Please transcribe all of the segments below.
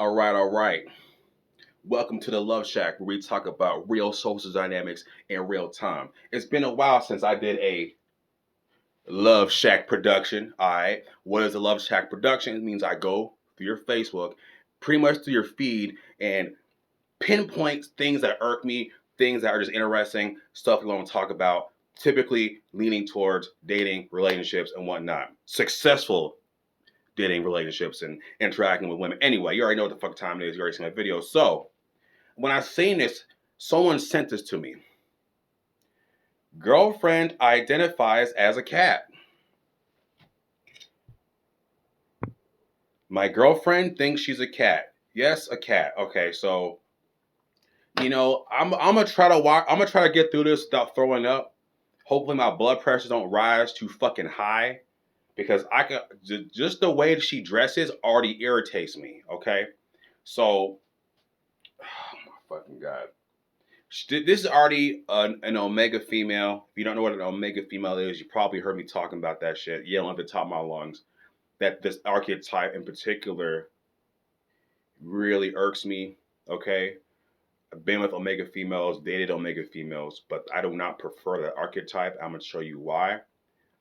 All right. Welcome to the Love Shack, where we talk about real social dynamics in real time. It's been a while since I did a Love Shack production. All right. What is a Love Shack production? It means I go through your Facebook, pretty much through your feed, and pinpoint things that irk me, things that are just interesting, stuff we want to talk about, typically leaning towards dating, relationships, and whatnot. Successful dating, relationships, and interacting with women. Anyway, you already know what the fuck time it is. You already seen my video. So, when I seen this, someone sent this to me. Girlfriend identifies as a cat. My girlfriend thinks she's a cat. Yes, a cat. Okay, so I'm gonna try to walk. I'm gonna try to get through this without throwing up. Hopefully, my blood pressure don't rise too fucking high, because I can just the way that she dresses already irritates me. Okay, so oh my fucking god. This is already an omega female. If you don't know what an omega female is, you probably heard me talking about that shit, yelling at the top of my lungs. That this archetype in particular really irks me. Okay, I've been with omega females, dated omega females, but I do not prefer that archetype. I'm gonna show you why.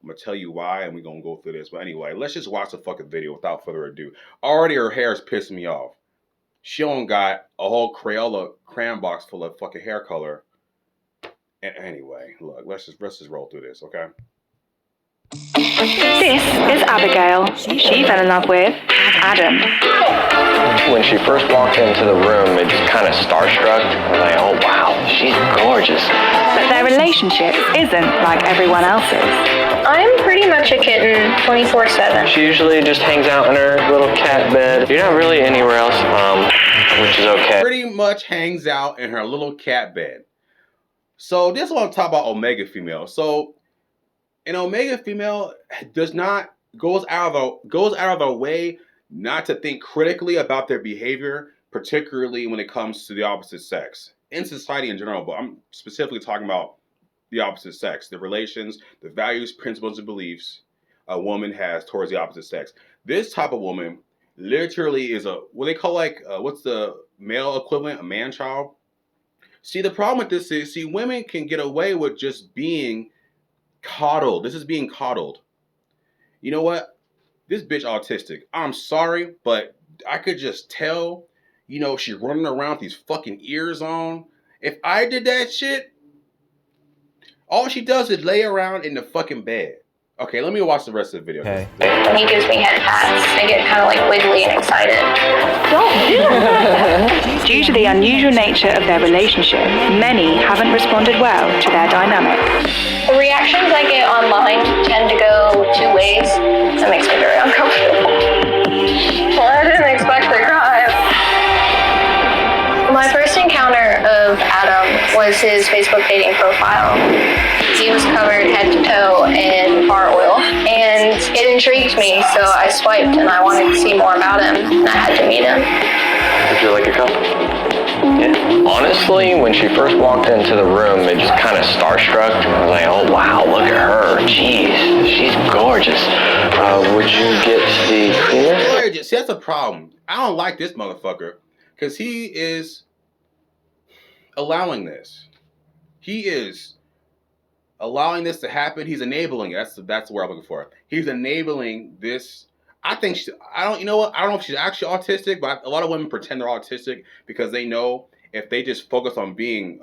I'm gonna tell you why, and we're gonna go through this. But anyway, let's just watch the fucking video without further ado. Already her hair is pissing me off. She don't got a whole Crayola crayon box full of fucking hair color. And anyway, look, let's just roll through this, okay? This is Abigail. She fell in love with Adam. When she first walked into the room, it just kind of starstruck. I was like, oh wow, she's gorgeous. But their relationship isn't like everyone else's. I'm pretty much a kitten 24/7. She usually just hangs out in her little cat bed. You're not really anywhere else, which is okay. Pretty much hangs out in her little cat bed. So this is what I'm talking about omega female. So an omega female goes out of their way not to think critically about their behavior, particularly when it comes to the opposite sex. In society in general, but I'm specifically talking about the opposite sex, the relations, the values, principles, and beliefs a woman has towards the opposite sex. This type of woman literally is what they call what's the male equivalent, a man-child? See, the problem with this is, women can get away with just being coddled. This is being coddled. You know what? This bitch autistic. I'm sorry, but I could just tell, she's running around with these fucking ears on. If I did that shit, all she does is lay around in the fucking bed. Okay, let me watch the rest of the video. Okay. When he gives me head pats, I get kind of like wiggly and excited. Don't do that! Due to the unusual nature of their relationship, many haven't responded well to their dynamic. The reactions I get online tend to go two ways. That makes me very uncomfortable. Well, I didn't expect to cry. My first encounter of Adam was his Facebook dating profile. He was covered head to toe in car oil, and it intrigued me, so I swiped and I wanted to see more about him, and I had to meet him. Would you like a cup? Yeah. Honestly, when she first walked into the room, it just kind of starstruck. I was like, oh wow, look at her. Jeez, she's gorgeous. Would you get the creamer? See, that's a problem. I don't like this motherfucker, because he is allowing this. He is allowing this to happen. He's enabling it. That's the word I'm looking for. He's enabling this. I think I don't know if she's actually autistic, but a lot of women pretend they're autistic because they know if they just focus on being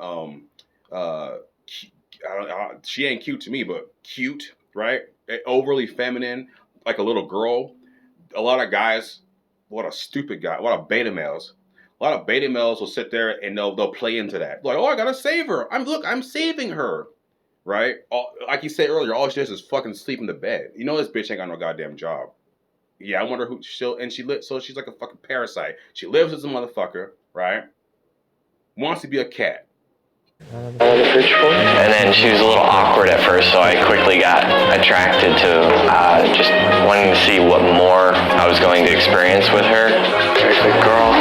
she ain't cute to me, but cute, right? Overly feminine, like a little girl. A lot of guys, what a beta males. A lot of beta males will sit there and they'll play into that. Like, oh, I gotta save her. I'm saving her. Right? Like you said earlier, all she does is fucking sleep in the bed. You know this bitch ain't got no goddamn job. Yeah, I wonder who so she's like a fucking parasite. She lives as a motherfucker, right? Wants to be a cat. And then she was a little awkward at first, so I quickly got attracted to just wanting to see what more I was going to experience with her. Very good girl.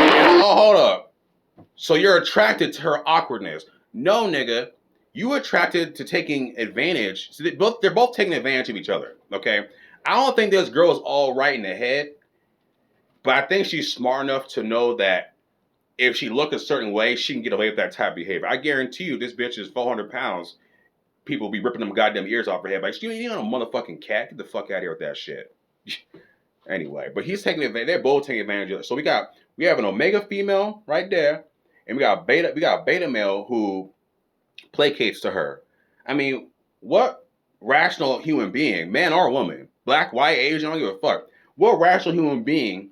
Oh, hold up. So you're attracted to her awkwardness. No, nigga. You attracted to taking advantage. So they're both taking advantage of each other, okay? I don't think this girl is all right in the head, But I think she's smart enough to know that if she look a certain way, she can get away with that type of behavior. I guarantee you, this bitch is 400 pounds. People be ripping them goddamn ears off her head. Like, you ain't a motherfucking cat. Get the fuck out of here with that shit. Anyway, but he's taking advantage. They're both taking advantage of it. So we have an omega female right there, and we got a beta male who placates to her. I mean, what rational human being, man or woman, black, white, Asian, I don't give a fuck, what rational human being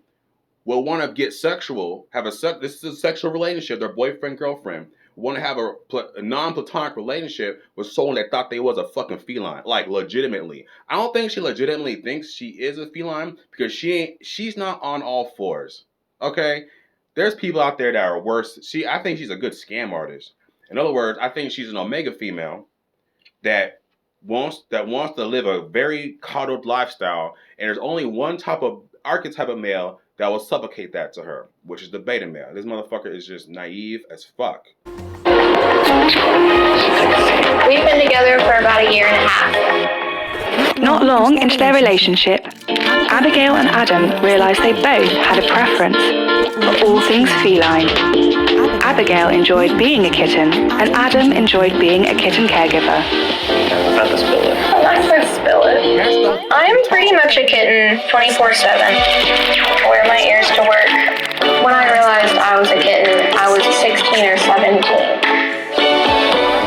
will want to get sexual, this is a sexual relationship, their boyfriend, girlfriend, want to have a non-platonic relationship with someone that thought they was a fucking feline, like legitimately. I don't think she legitimately thinks she is a feline because she's not on all fours. Okay? There's people out there that are worse. I think she's a good scam artist. In other words, I think she's an omega female that wants to live a very coddled lifestyle, and there's only one type of archetype of male that will supplicate that to her, which is the beta male. This motherfucker is just naive as fuck. We've been together for about a year and a half. Not long into their relationship, Abigail and Adam realized they both had a preference for all things feline. Abigail enjoyed being a kitten, and Adam enjoyed being a kitten caregiver. About to spill it. I'm not gonna spill it. I'm pretty much a kitten 24/7. I wear my ears to work. When I realized I was a kitten, I was 16 or 17.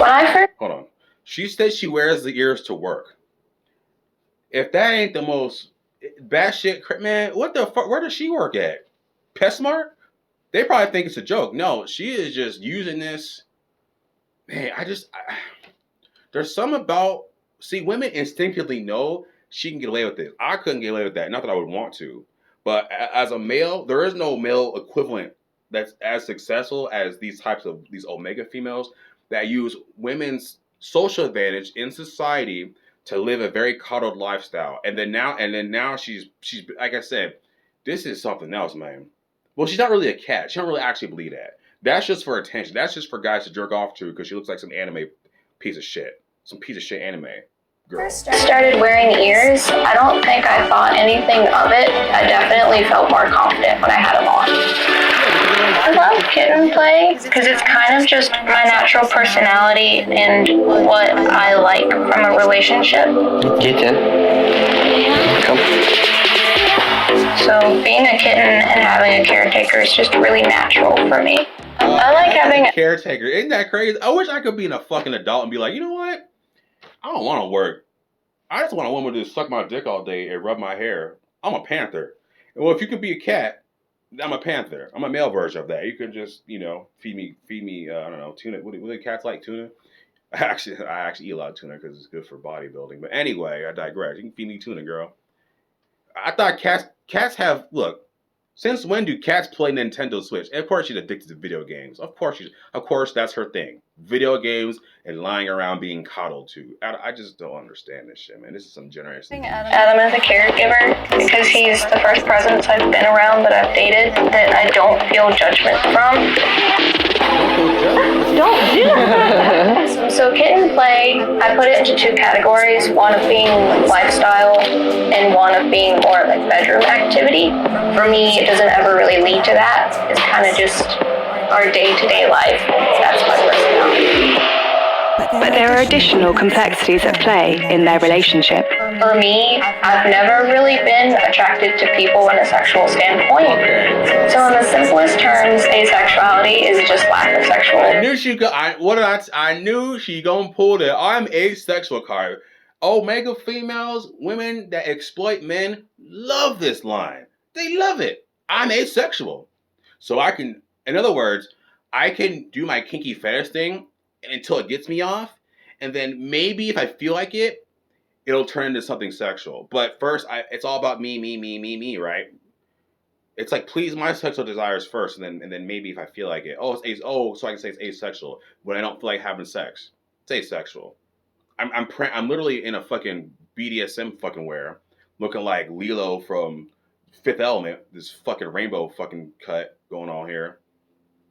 When I first... Hold on. She said she wears the ears to work. If that ain't the most bad shit, man, what the fuck? Where does she work at? PetSmart? They probably think it's a joke. No, she is just using this. Man, there's some about, see, women instinctively know she can get away with this. I couldn't get away with that. Not that I would want to. But as a male, there is no male equivalent that's as successful as these omega females that use women's social advantage in society to live a very coddled lifestyle. And then now she's like I said, this is something else, man. Well, she's not really a cat. She don't really actually believe that. That's just for attention. That's just for guys to jerk off to because she looks like some anime piece of shit. Some piece of shit anime girl. First started wearing ears, I don't think I thought anything of it. I definitely felt more confident when I had them on. I love kitten play because it's kind of just my natural personality and what I like from a relationship. Kitten. Come. So being a kitten and having a caretaker is just really natural for me. I like having a caretaker. Isn't that crazy? I wish I could be a fucking adult and be like, you know what? I don't want to work. I just want a woman to suck my dick all day and rub my hair. I'm a panther. Well, if you could be a cat, I'm a panther. I'm a male version of that. You can just, feed me. I don't know, tuna. What do cats like, tuna? I actually eat a lot of tuna because it's good for bodybuilding. But anyway, I digress. You can feed me tuna, girl. I thought cats have, look, since when do cats play Nintendo Switch? And of course she's addicted to video games. Of course that's her thing. Video games and lying around being coddled to. I just don't understand this shit, man. This is some generation. Adam is a caregiver because he's the first presence I've been around that I've dated that I don't feel judgment from. Don't do that. So kitten play, I put it into two categories. One of being lifestyle and one of being more like bedroom activity. For me, it doesn't ever really lead to that. It's kind of just our day-to-day life. That's my personality. But there are additional complexities at play in their relationship. For me, I've never really been attracted to people in a sexual standpoint. So in the simplest terms, asexuality is just lack of sexual. I knew she gonna pull the I'm asexual card. Omega females, women that exploit men, love this line. They love it. I'm asexual. So in other words, I can do my kinky fetish thing until it gets me off, and then maybe if I feel like it, it'll turn into something sexual. But first, it's all about me, right? It's like please my sexual desires first, and then maybe if I feel like it, so I can say it's asexual when I don't feel like having sex. It's asexual. I'm literally in a fucking BDSM fucking wear, looking like Lilo from Fifth Element. This fucking rainbow fucking cut going on here.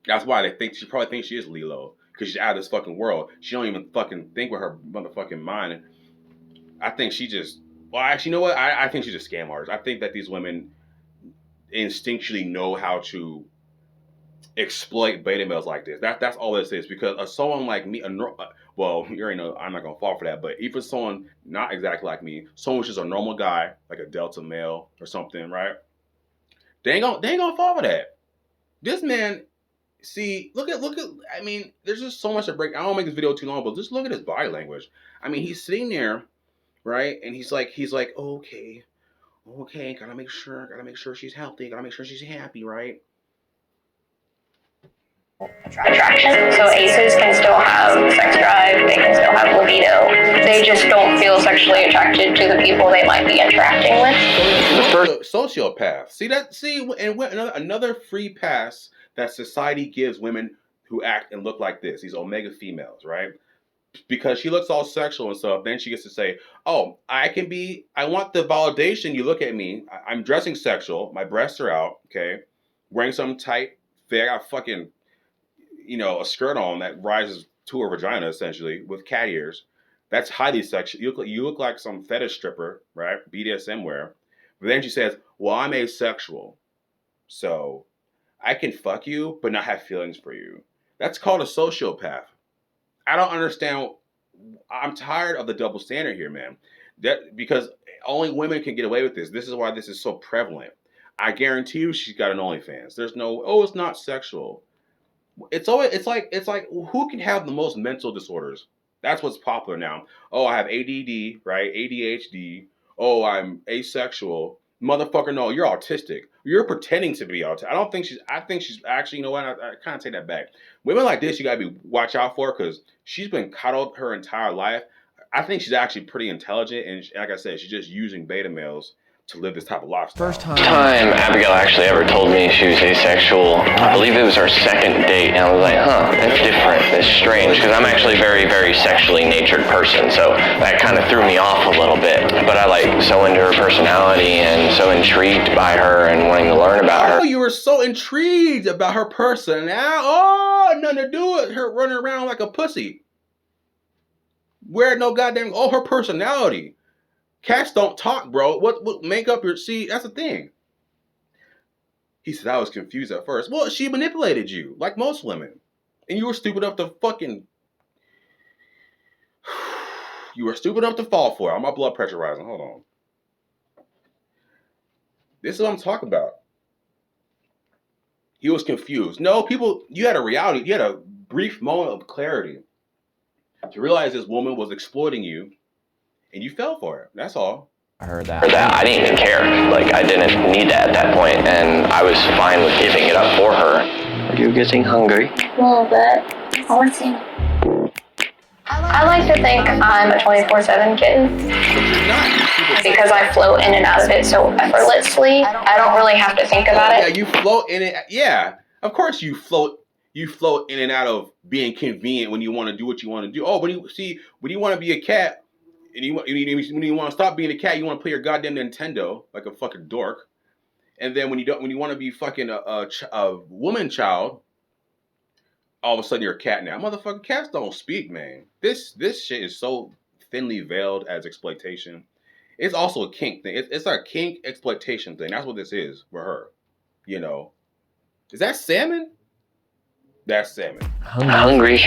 That's why she probably thinks she is Lilo. Because she's out of this fucking world. She don't even fucking think with her motherfucking mind. I think she just... Well, actually, you know what? I think she's a scam artist. I think that these women instinctually know how to exploit beta males like this. That's all this is. Because someone like me, well, you already know I'm not gonna fall for that. But even someone not exactly like me, someone who's just a normal guy, like a Delta male or something, right? They ain't gonna fall for that. This man, see, look at. I mean, there's just so much to break. I don't make this video too long, but just look at his body language. I mean, he's sitting there, right, and he's like, okay, gotta make sure she's healthy, gotta make sure she's happy, right? Attraction. So aces can still have sex drive, they can still have libido. They just don't feel sexually attracted to the people they might be interacting with. The first sociopath. And another free pass that society gives women who act and look like this, these omega females, right? Because she looks all sexual and stuff, then she gets to say, oh, I want the validation. You look at me, I'm dressing sexual, my breasts are out, okay, wearing some tight fit, I got fucking, a skirt on that rises to her vagina, essentially, with cat ears. That's highly sexual. You look like some fetish stripper, right? BDSM wear. But then she says, well, I'm asexual, so I can fuck you, but not have feelings for you. That's called a sociopath. I don't understand. I'm tired of the double standard here, man. Because only women can get away with this. This is why this is so prevalent. I guarantee you she's got an OnlyFans. There's no, it's not sexual. It's like who can have the most mental disorders? That's what's popular now. Oh, I have ADD, right? ADHD. Oh, I'm asexual. Motherfucker, no, you're autistic. You're pretending to be autistic. I think she's actually, you know what? I kind of take that back. Women like this, you gotta watch out for, because she's been coddled her entire life. I think she's actually pretty intelligent, and like I said, she's just using beta males to live this type of lifestyle. First time Abigail actually ever told me she was asexual, I believe it was our second date, and I was like, that's different, it's strange, because I'm actually a very, very sexually natured person, so that kind of threw me off a little bit, but I like so into her personality and so intrigued by her and wanting to learn about her. Oh, you were so intrigued about her personality. Oh, nothing to do with her running around like a pussy. Where no goddamn, her personality. Cats don't talk, bro. What make up see, that's the thing. He said, I was confused at first. Well, she manipulated you, like most women. And you were stupid enough to You were stupid enough to fall for it. My blood pressure rising. Hold on. This is what I'm talking about. He was confused. No, you had a brief moment of clarity to realize this woman was exploiting you. And you fell for it. That's all. I heard that. I didn't even care. Like, I didn't need that at that point, and I was fine with giving it up for her. Are you getting hungry? A little bit. I want to see. I like to think I'm a 24/7 kitten because I float in and out of it so effortlessly. I don't really have to think about it. Yeah, you float in it. Yeah, of course you float. You float in and out of being convenient when you want to do what you want to do. Oh, when you want to be a cat. And when you want to stop being a cat, you want to play your goddamn Nintendo like a fucking dork. And then when you want to be fucking a woman child, all of a sudden you're a cat now. Motherfucking cats don't speak, man. This shit is so thinly veiled as exploitation. It's also a kink thing. It's a kink exploitation thing. That's what this is for her. Is that salmon? That's salmon. Hungry.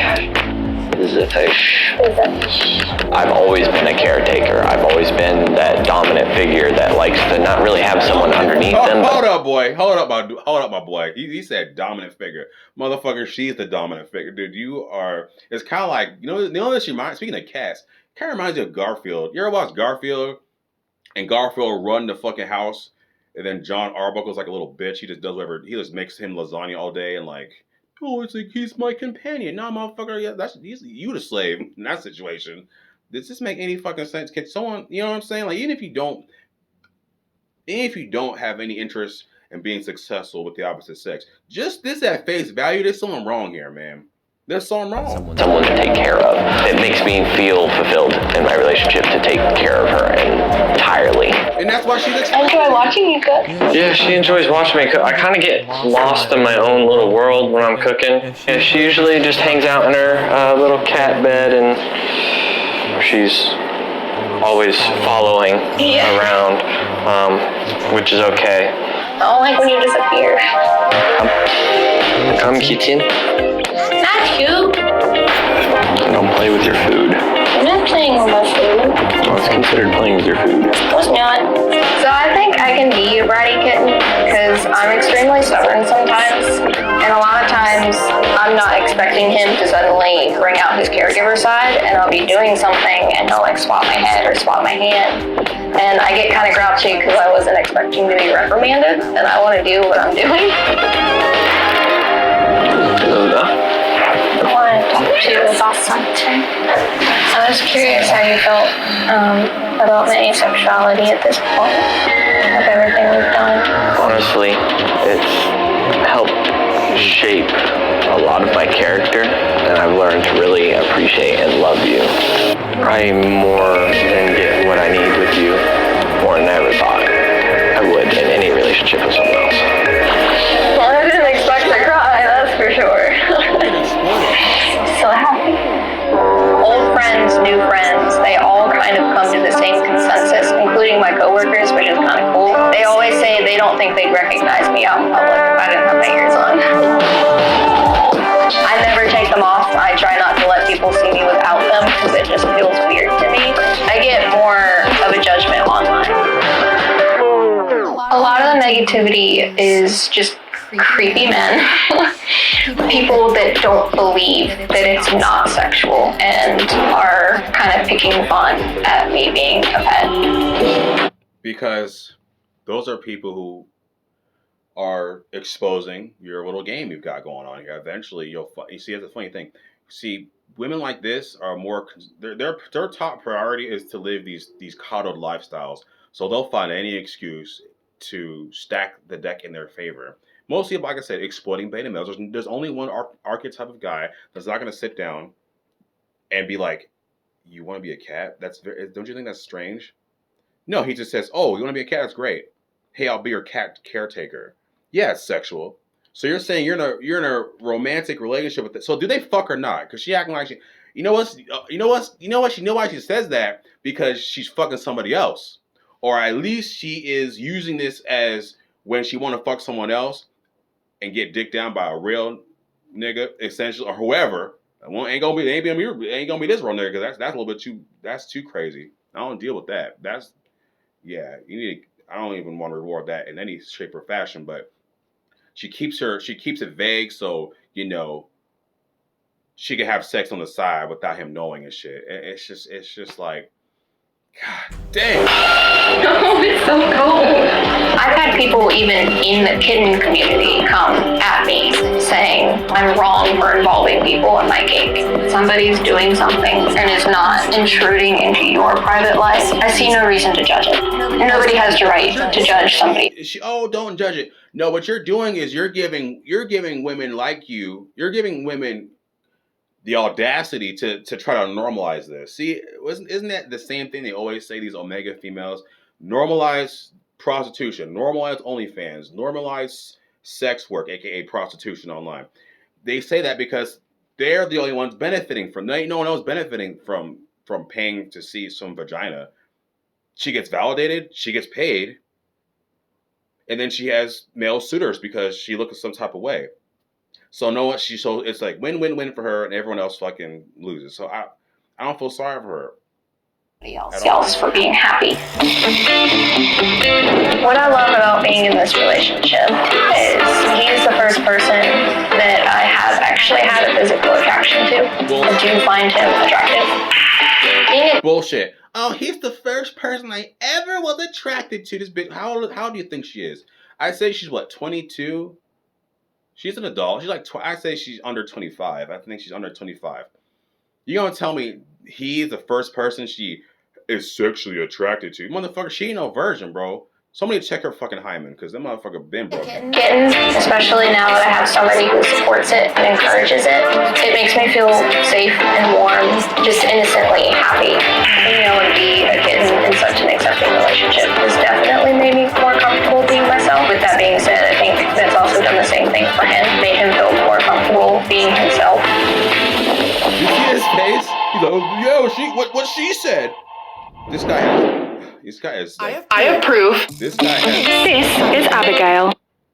Is a fish. I've always been a caretaker. I've always been that dominant figure that likes to not really have someone underneath them. Hold up, boy. Hold up, my boy. He said dominant figure. Motherfucker, she's the dominant figure. Dude, it's kind of like, speaking of cats, kind of reminds you of Garfield. You ever watch Garfield? And Garfield run the fucking house, and then John Arbuckle's like a little bitch. He just does whatever. He just makes him lasagna all day and like, oh, it's like he's my companion. Nah, motherfucker, yeah, you the slave in that situation. Does this make any fucking sense? Can someone, you know what I'm saying? Like, even if you don't have any interest in being successful with the opposite sex, just this at face value, there's something wrong here, man. There's something wrong. Someone to take care of. It makes me feel fulfilled in my relationship to take care of her entirely. And that's why she's I enjoy watching you cook. Yeah, she enjoys watching me cook. I kind of get lost in my own little world when I'm cooking. Yeah, she usually just hangs out in her little cat bed, and she's always following around, which is okay. I don't like when you disappear. Come, kitten. Not you. Don't play with your food. I'm not playing with my food. Well, it's considered playing with your food. No, it's not. So I think I can be a bratty kitten because I'm extremely stubborn sometimes. And a lot of times I'm not expecting him to suddenly bring out his caregiver side, and I'll be doing something and he'll like swat my head or swat my hand. And I get kind of grouchy because I wasn't expecting to be reprimanded and I want to do what I'm doing. I want to talk to you about something. I was curious how you felt about my asexuality at this point of everything we've done. Honestly, it's helped shape a lot of my character, and I've learned to really appreciate and love you. Probably more than get what I need with you, more than I ever thought I would in any relationship with someone else. Well, I didn't expect to cry, that's for sure. So happy. Old friends, new friends, they all kind of come to the same consensus, including my coworkers, which is kind of cool. They always say they don't think they'd recognize me out in public if I didn't have my ears on. I never take them off. I try not to let people see me without them because it just feels weird to me. I get more of a judgment online. A lot of the negativity is just creepy men. People that don't believe that it's not sexual and are kind of picking fun at me being a pet. Because those are people who are exposing your little game you've got going on here. Eventually, you see, that's a funny thing. See, women like this are more, their top priority is to live these coddled lifestyles. So they'll find any excuse to stack the deck in their favor. Mostly, like I said, exploiting beta males. There's only one archetype of guy that's not going to sit down and be like, "You want to be a cat? Don't you think that's strange?" No, he just says, "Oh, you want to be a cat? That's great. Hey, I'll be your cat caretaker." Yeah, it's sexual. So you're saying you're in a romantic relationship with it. So do they fuck or not? Because she acting like she, you know what? You know why she says that? Because she's fucking somebody else, or at least she is using this as when she want to fuck someone else and get dicked down by a real nigga, essentially, or whoever. Ain't gonna be this real nigga, because that's a little bit too crazy. I don't deal with that. You need. I don't even want to reward that in any shape or fashion. But she keeps it vague, so she can have sex on the side without him knowing and shit. It's just like, God damn. Oh, it's so cold. I've had people even in the kitten community come at me saying I'm wrong for involving people in my kink. Somebody's doing something and is not intruding into your private life. I see no reason to judge it. Nobody has the right to judge somebody. Don't judge it. No, what you're doing is you're giving women like you're giving women the audacity to try to normalize this. See, isn't that the same thing they always say, these omega females? Normalize prostitution, normalize OnlyFans, normalize sex work, aka prostitution online. They say that because they're the only ones benefiting from. No one else benefiting from paying to see some vagina. She gets validated, she gets paid, and then she has male suitors because she looks some type of way. So it's like win-win-win for her, and everyone else fucking loses. So I don't feel sorry for her. Else for being happy. What I love about being in this relationship is he's the first person that I have actually had a physical attraction to. I do find him attractive. Bullshit. Oh, he's the first person I ever was attracted to. This bitch. How do you think she is? I say she's what, 22? She's an adult. She's like, I say she's under 25. I think she's under 25. You gonna tell me he's the first person she is sexually attracted to? Motherfucker, she ain't no virgin, bro. Somebody check her fucking hymen, because that motherfucker been broken. Kittens, especially now that I have somebody who supports it and encourages it, it makes me feel safe and warm, just innocently happy. Being able to be a kitten in such an accepting relationship has definitely made me more comfortable being myself. With that being said, I think that's also done the same thing for him, made him feel more comfortable being himself. You see his face? He's like, yo, what she said? This guy has This guy is. I approve. This guy has. This is Abigail.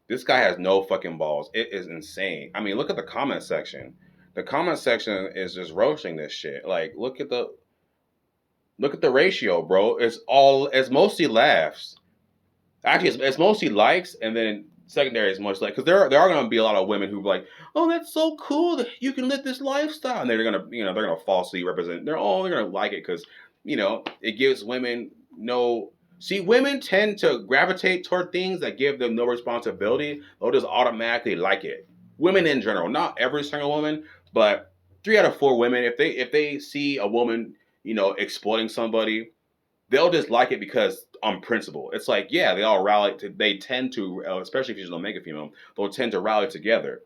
This guy has no fucking balls. It is insane. I mean, look at the comment section. The comment section is just roasting this shit. Like, look at the ratio, bro. It's mostly laughs. Actually, it's mostly likes, and then secondary is much like, because there are going to be a lot of women who are like, oh, that's so cool that you can live this lifestyle, and they're gonna falsely represent. They're gonna like it because it gives women no. See, women tend to gravitate toward things that give them no responsibility. They'll just automatically like it. Women in general, not every single woman, but 3 out of 4 women, if they see a woman, exploiting somebody, they'll just like it because on principle. It's like, yeah, they all they tend to, especially if she's an omega female, they'll tend to rally together.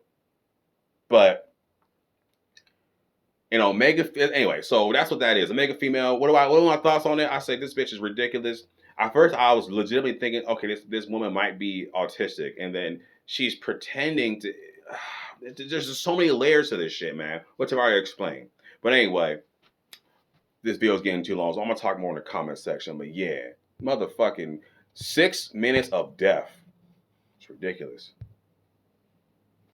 But, anyway, so that's what that is. Omega female, what are my thoughts on it? I say this bitch is ridiculous. At first, I was legitimately thinking, okay, this woman might be autistic. And then she's pretending to, there's just so many layers to this shit, man, which I've already explained. But anyway, this video's getting too long, so I'm going to talk more in the comment section. But yeah, motherfucking 6 minutes of death. It's ridiculous.